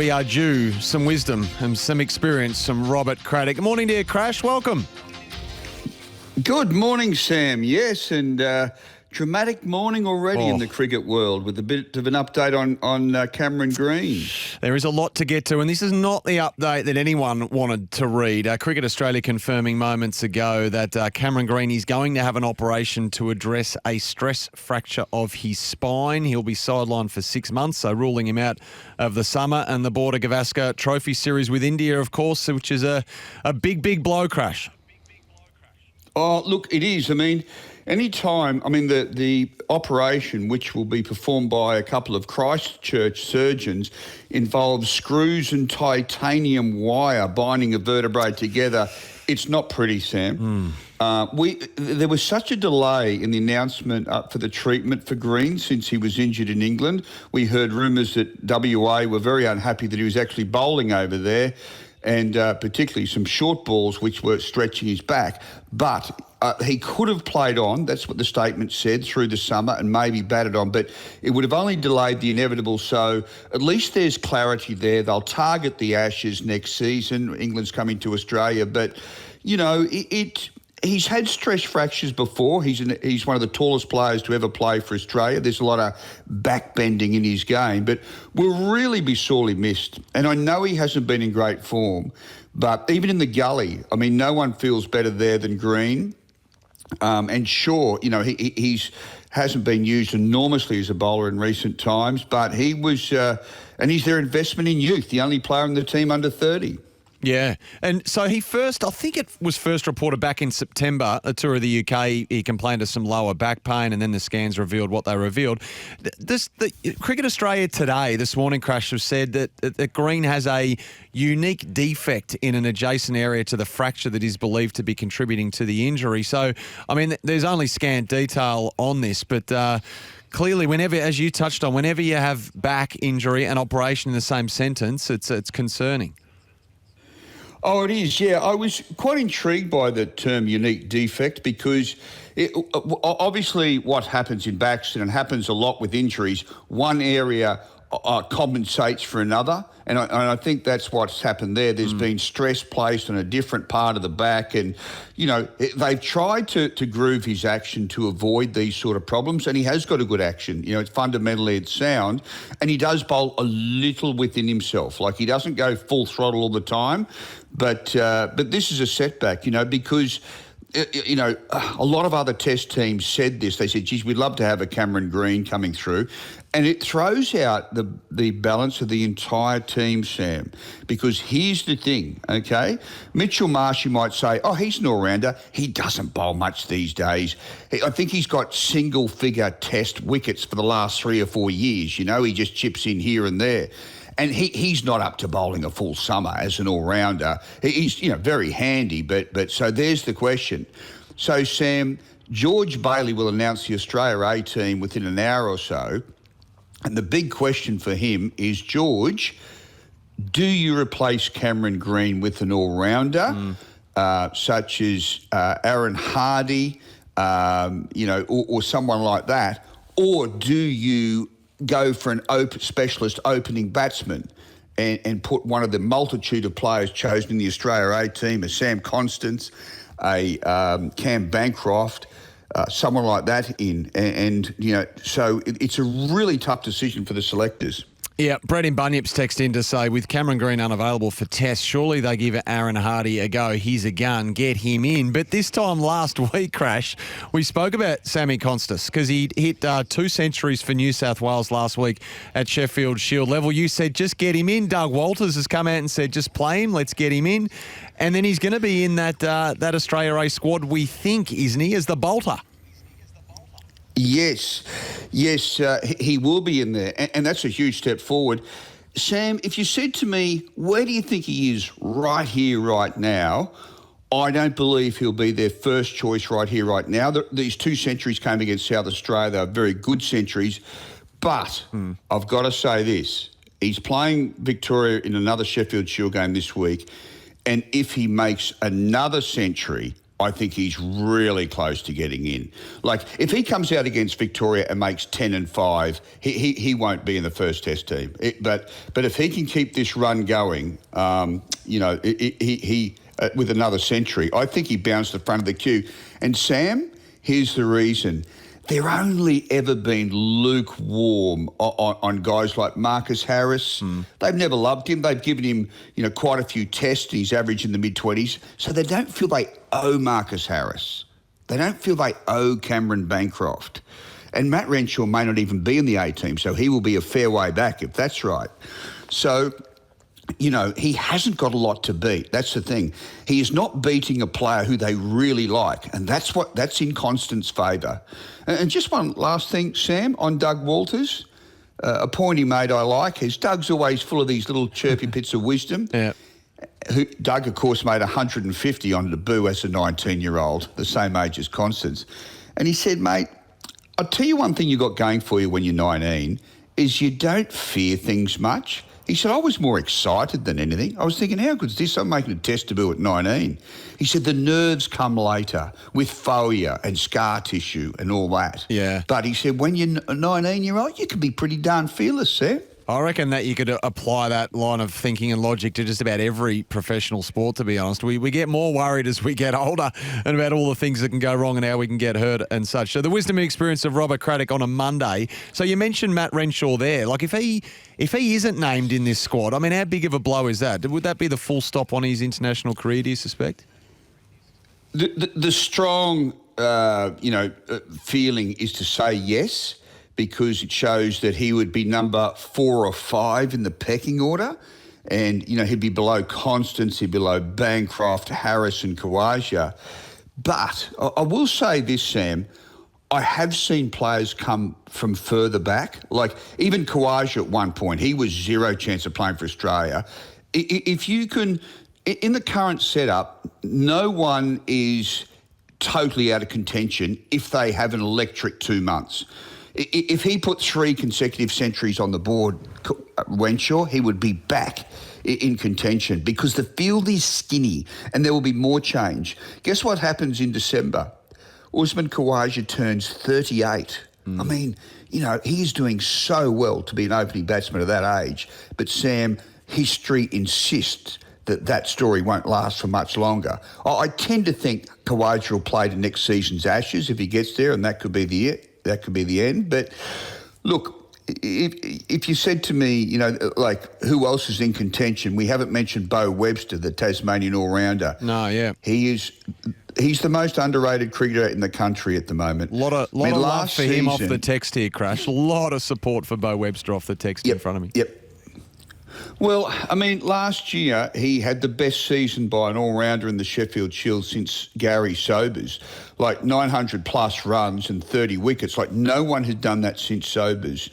we are due some wisdom and some experience from Robert Craddock. Good morning, dear Crash. Welcome. Good morning, Sam. Yes, and dramatic morning already in the cricket world with a bit of an update on Cameron Green. There is a lot to get to, and this is not the update that anyone wanted to read. Cricket Australia confirming moments ago that Cameron Green is going to have an operation to address a stress fracture of his spine. He'll be sidelined for 6 months, so ruling him out of the summer and the Border Gavaskar Trophy Series with India, of course, which is a big blow, Crash. Oh, look, it is. I mean, the operation, which will be performed by a couple of Christchurch surgeons, involves screws and titanium wire binding a vertebrae together. It's not pretty, Sam. There was such a delay in the announcement for the treatment for Green since he was injured in England. We heard rumours that WA were very unhappy that he was actually bowling over there, and particularly some short balls which were stretching his back. But he could have played on, that's what the statement said, through the summer and maybe batted on, but it would have only delayed the inevitable. So at least there's clarity there. They'll target the Ashes next season. England's coming to Australia. But, you know, he's had stress fractures before. He's one of the tallest players to ever play for Australia. There's a lot of back bending in his game, but will really be sorely missed. And I know he hasn't been in great form, but even in the gully, I mean, no one feels better there than Green. And sure, you know, he's hasn't been used enormously as a bowler in recent times, but he was, and he's their investment in youth, the only player in the team under 30. Yeah, and so I think it was first reported back in September, a tour of the UK, he complained of some lower back pain, and then the scans revealed what they revealed. The Cricket Australia today, this morning, Crash, have said that Green has a unique defect in an adjacent area to the fracture that is believed to be contributing to the injury. So, I mean, there's only scant detail on this, but clearly, whenever, as you touched on, whenever you have back injury and operation in the same sentence, it's concerning. Oh, it is, yeah. I was quite intrigued by the term unique defect because obviously what happens in backs, and it happens a lot with injuries, one area compensates for another, and I think that's what's happened there. There's been stress placed on a different part of the back, and, you know, they've tried to groove his action to avoid these sort of problems, and he has got a good action. You know, fundamentally it's sound, and he does bowl a little within himself. Like, he doesn't go full throttle all the time, but this is a setback, you know, because you know, a lot of other test teams said this. They said, geez, we'd love to have a Cameron Green coming through. And it throws out the balance of the entire team, Sam, because here's the thing, okay? Mitchell Marsh, you might say, oh, he's an all-rounder. He doesn't bowl much these days. I think he's got single-figure test wickets for the last 3 or 4 years. You know, he just chips in here and there. And he's not up to bowling a full summer as an all-rounder. He's, you know, very handy, but so there's the question. So, Sam, George Bailey will announce the Australia A team within an hour or so. And the big question for him is, George, do you replace Cameron Green with an all-rounder, such as Aaron Hardy, you know, or someone like that? Or do you go for an specialist opening batsman and put one of the multitude of players chosen in the Australia A team, a Sam Constance, a Cam Bancroft, someone like that in. And you know, so it's a really tough decision for the selectors. Yeah, Brett in Bunyip's text in to say, with Cameron Green unavailable for tests, surely they give Aaron Hardy a go. He's a gun. Get him in. But this time last week, Crash, we spoke about Sammy Constance because he hit 2 centuries for New South Wales last week at Sheffield Shield level. You said, just get him in. Doug Walters has come out and said, just play him. Let's get him in. And then he's going to be in that Australia A squad, we think, isn't he, as the bolter? Yes, he will be in there, and that's a huge step forward. Sam, if you said to me, where do you think he is right here, right now? I don't believe he'll be their first choice right here, right now. These 2 centuries came against South Australia. They were very good centuries, but I've got to say this. He's playing Victoria in another Sheffield Shield game this week, and if he makes another century, I think he's really close to getting in. Like, if he comes out against Victoria and makes 10 and 5, he won't be in the first Test team. But if he can keep this run going, with another century, I think he bounced the front of the queue. And Sam, here's the reason. They're only ever been lukewarm on guys like Marcus Harris. They've never loved him. They've given him, quite a few tests. He's average in the mid-20s. So they don't feel they owe Marcus Harris. They don't feel they owe Cameron Bancroft. And Matt Renshaw may not even be in the A team, so he will be a fair way back if that's right. So, he hasn't got a lot to beat. That's the thing. He is not beating a player who they really like, and that's in Constant's favour. And just one last thing, Sam, on Doug Walters. A point he made I like is Doug's always full of these little chirpy bits of wisdom. Yeah. Doug, of course, made 150 on debut as a 19-year-old, the same age as Constance. And he said, mate, I'll tell you one thing you got going for you when you're 19 is you don't fear things much. He said, I was more excited than anything. I was thinking, how good is this? I'm making a Test debut at 19. He said, the nerves come later with failure and scar tissue and all that. Yeah. But he said, when you're a 19-year-old, you can be pretty darn fearless, Sam. I reckon that you could apply that line of thinking and logic to just about every professional sport, to be honest. We get more worried as we get older and about all the things that can go wrong and how we can get hurt and such. So the wisdom and experience of Robert Craddock on a Monday. So you mentioned Matt Renshaw there. Like, if he isn't named in this squad, I mean, how big of a blow is that? Would that be the full stop on his international career, do you suspect? The strong, feeling is to say yes, because it shows that he would be number 4 or 5 in the pecking order. And, he'd be below Constance, he'd be below Bancroft, Harris and Khawaja. But I will say this, Sam, I have seen players come from further back. Like, even Khawaja at one point, he was zero chance of playing for Australia. If you can, in the current setup, no one is totally out of contention if they have an electric 2 months. If he put 3 consecutive centuries on the board, Renshaw, he would be back in contention because the field is skinny and there will be more change. Guess what happens in December? Usman Khawaja turns 38. I mean, he is doing so well to be an opening batsman at that age. But, Sam, history insists that story won't last for much longer. I tend to think Khawaja will play to next season's Ashes if he gets there, and that could be the end. But look, if you said to me, who else is in contention? We haven't mentioned Beau Webster, the Tasmanian all-rounder. No, yeah. He's the most underrated cricketer in the country at the moment. Lot of love for him off the text here, Crash. A lot of support for Beau Webster off the text in front of me. Yep. Well, I mean, last year he had the best season by an all-rounder in the Sheffield Shield since Gary Sobers, like 900-plus runs and 30 wickets. Like, no one had done that since Sobers.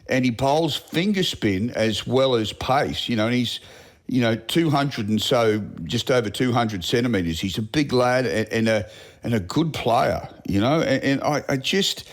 And he bowls finger spin as well as pace, and he's, 200 and so, just over 200 centimetres. He's a big lad and a good player, and I just,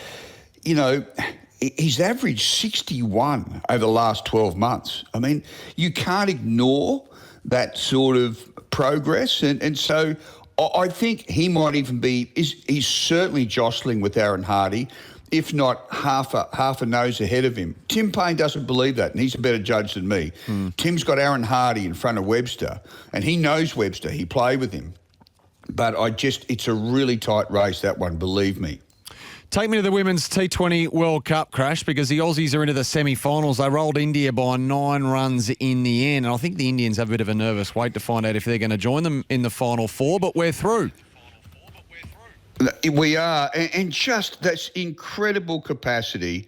he's averaged 61 over the last 12 months. I mean, you can't ignore that sort of progress. And so I think he might even be, he's certainly jostling with Aaron Hardy, if not half a nose ahead of him. Tim Payne doesn't believe that, and he's a better judge than me. Tim's got Aaron Hardy in front of Webster, and he knows Webster. He played with him. But it's a really tight race, that one, believe me. Take me to the Women's T20 World Cup, Crash, because the Aussies are into the semi-finals. They rolled India by 9 runs in the end, and I think the Indians have a bit of a nervous wait to find out if they're going to join them in the Final Four, but we're through. We are, and just that's incredible capacity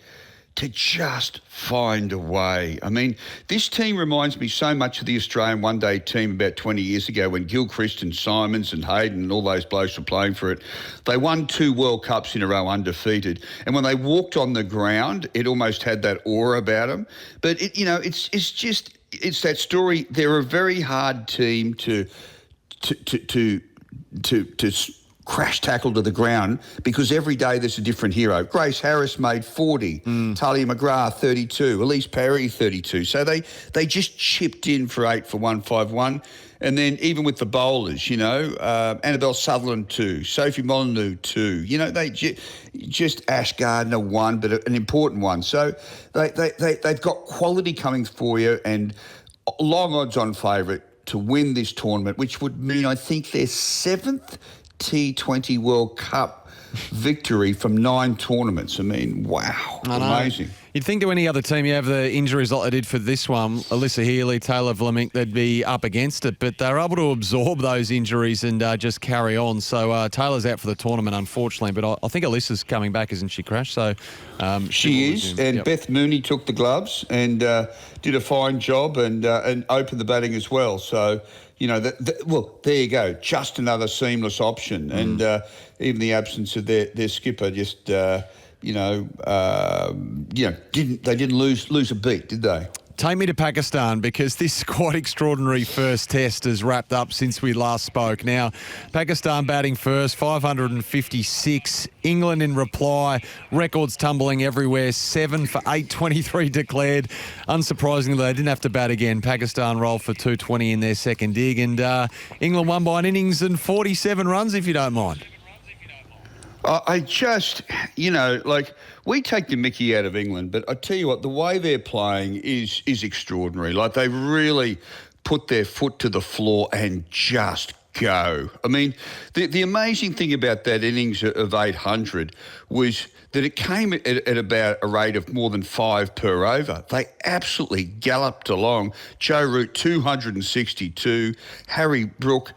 to just find a way. I mean, this team reminds me so much of the Australian one-day team about 20 years ago when Gilchrist and Simons and Hayden and all those blokes were playing for it. They won 2 World Cups in a row undefeated. And when they walked on the ground, it almost had that aura about them. But, it's that story. They're a very hard team to crash tackle to the ground because every day there's a different hero. Grace Harris made 40, Talia McGrath 32, Elise Perry 32. So they just chipped in for 8 for 151. And then even with the bowlers, Annabelle Sutherland 2, Sophie Molyneux 2, they just Ash Gardner 1, but an important one. So they've got quality coming for you and long odds on favourite to win this tournament, which would mean I think their 7th T20 World Cup victory from 9 tournaments. I mean, wow, amazing. You'd think to any other team, you have the injuries like they did for this one, Alyssa Healy, Taylor Vlamink, they'd be up against it, but they're able to absorb those injuries and just carry on. So Taylor's out for the tournament, unfortunately, but I think Alyssa's coming back, isn't she, Crash? So she is, and yep. Beth Mooney took the gloves and did a fine job and opened the batting as well. So, well, there you go, just another seamless option. And even the absence of their skipper just... didn't lose a beat, did they? Take me to Pakistan because this quite extraordinary first test has wrapped up since we last spoke. Now, Pakistan batting first, 556. England in reply, records tumbling everywhere, 7 for 823 declared. Unsurprisingly, they didn't have to bat again. Pakistan rolled for 220 in their second dig, and England won by an innings and 47 runs, if you don't mind. I just, we take the mickey out of England, but I tell you what, the way they're playing is extraordinary. Like, they really put their foot to the floor and just go. I mean, the amazing thing about that innings of 800 was that it came at about a rate of more than 5 per over. They absolutely galloped along. Joe Root, 262, Harry Brook,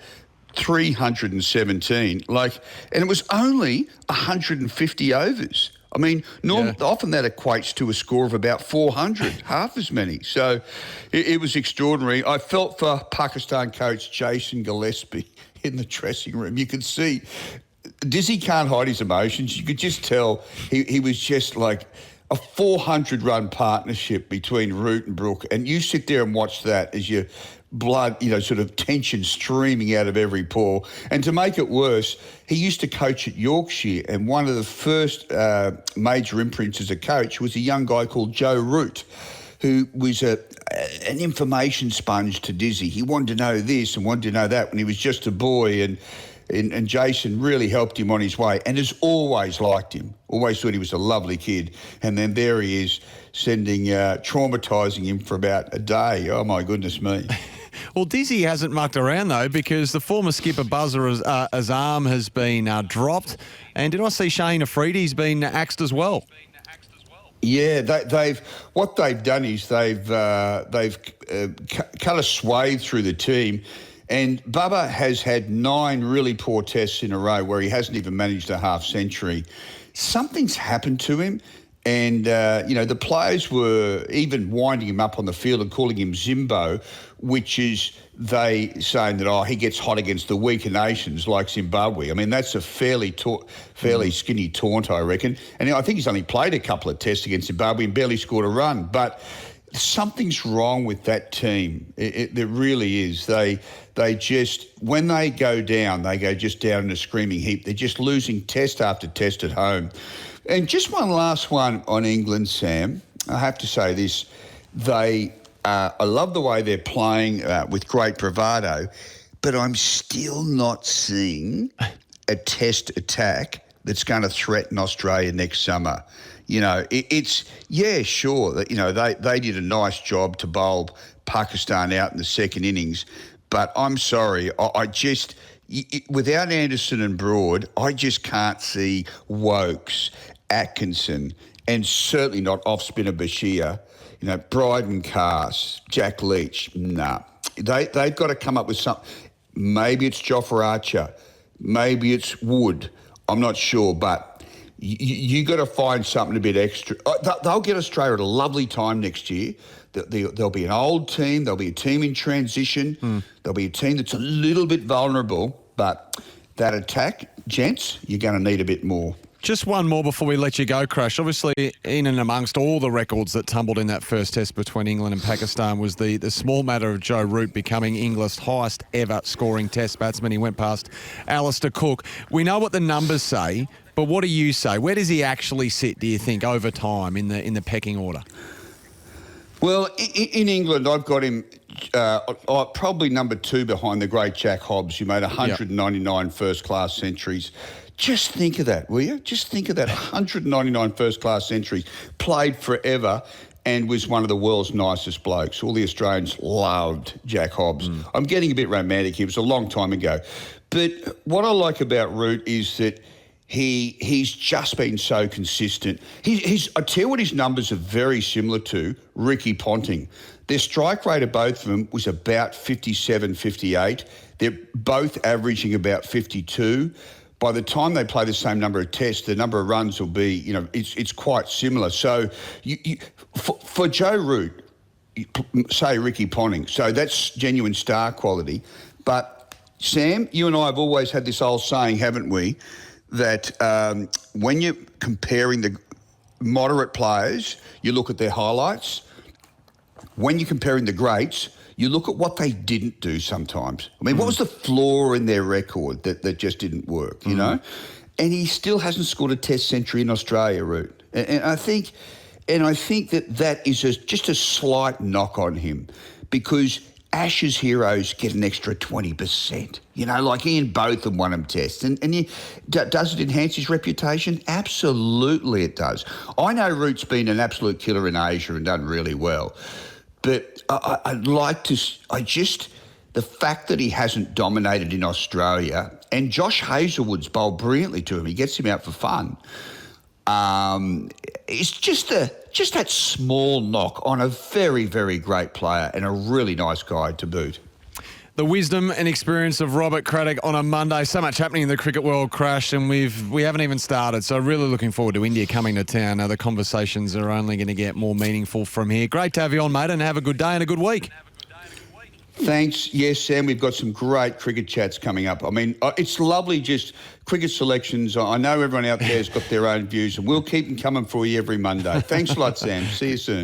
317, and it was only 150 overs. I mean, often that equates to a score of about 400, half as many. So it was extraordinary. I felt for Pakistan coach Jason Gillespie in the dressing room. You could see Dizzy can't hide his emotions. You could just tell he was just like a 400-run partnership between Root and Brook, and you sit there and watch that as your blood, sort of tension streaming out of every pore. And to make it worse, he used to coach at Yorkshire, and one of the first major imprints as a coach was a young guy called Joe Root, who was an information sponge to Dizzy. He wanted to know this and wanted to know that when he was just a boy, and Jason really helped him on his way and has always liked him, always thought he was a lovely kid. And then there he is, traumatising him for about a day. Oh, my goodness me. Well, Dizzy hasn't mucked around, though, because the former skipper Buzzer Azam has been dropped. And did I see Shane Afridi's been axed as well? Yeah, what they've done is they've cut a swathe through the team. And Bubba has had 9 really poor tests in a row where he hasn't even managed a half century. Something's happened to him. And, the players were even winding him up on the field and calling him Zimbo, which is they saying that, he gets hot against the weaker nations like Zimbabwe. I mean, that's a fairly skinny taunt, I reckon. And I think he's only played a couple of tests against Zimbabwe and barely scored a run. But something's wrong with that team. There really is. They just, when they go just down in a screaming heap. They're just losing test after test at home. And just one last one on England, Sam. I have to say this. I love the way they're playing with great bravado, but I'm still not seeing a test attack that's going to threaten Australia next summer. It's sure that they did a nice job to bowl Pakistan out in the second innings, but I'm sorry, I just without Anderson and Broad, I just can't see Wokes, Atkinson, and certainly not off-spinner Bashir, Bryden Cass, Jack Leach. Nah, they've got to come up with something. Maybe it's Jofra Archer, maybe it's Wood. I'm not sure, but you got to find something a bit extra. They'll get Australia at a lovely time next year. There'll be an old team. There'll be a team in transition. There'll be a team that's a little bit vulnerable. But that attack, gents, you're going to need a bit more. Just one more before we let you go, Crash. Obviously, in and amongst all the records that tumbled in that first test between England and Pakistan was the small matter of Joe Root becoming England's highest ever scoring test batsman. He went past Alistair Cook. We know what the numbers say, but what do you say? Where does he actually sit, do you think, over time in the pecking order? Well, in England, I've got him probably number 2 behind the great Jack Hobbs, who made 199 first-class centuries. Just think of that, will you? Just think of that, 199 first-class centuries, played forever and was one of the world's nicest blokes. All the Australians loved Jack Hobbs. I'm getting a bit romantic here. It was a long time ago. But what I like about Root is that he's just been so consistent. I tell you what, his numbers are very similar to Ricky Ponting. Their strike rate of both of them was about 57, 58. They're both averaging about 52. By the time they play the same number of tests, the number of runs will be, it's quite similar. So for Joe Root, say Ricky Ponting, so that's genuine star quality. But Sam, you and I have always had this old saying, haven't we, that when you're comparing the moderate players, you look at their highlights. When you're comparing the greats, you look at what they didn't do sometimes. I mean, what was the flaw in their record that just didn't work, you know? And he still hasn't scored a test century in Australia, Root. And I think that is just a slight knock on him, because Ashes heroes get an extra 20%. Like Ian Botham won them tests. And does it enhance his reputation? Absolutely it does. I know Root's been an absolute killer in Asia and done really well. But the fact that he hasn't dominated in Australia, and Josh Hazlewood's bowled brilliantly to him, he gets him out for fun, it's just that small knock on a very, very great player and a really nice guy to boot. The wisdom and experience of Robert Craddock on a Monday. So much happening in the cricket world, Crash, and we haven't even started. So really looking forward to India coming to town. Now the conversations are only going to get more meaningful from here. Great to have you on, mate, and have a good day and a good week. Thanks. Yes, Sam, we've got some great cricket chats coming up. I mean, it's lovely, just cricket selections. I know everyone out there has got their own views, and we'll keep them coming for you every Monday. Thanks a lot, Sam. See you soon.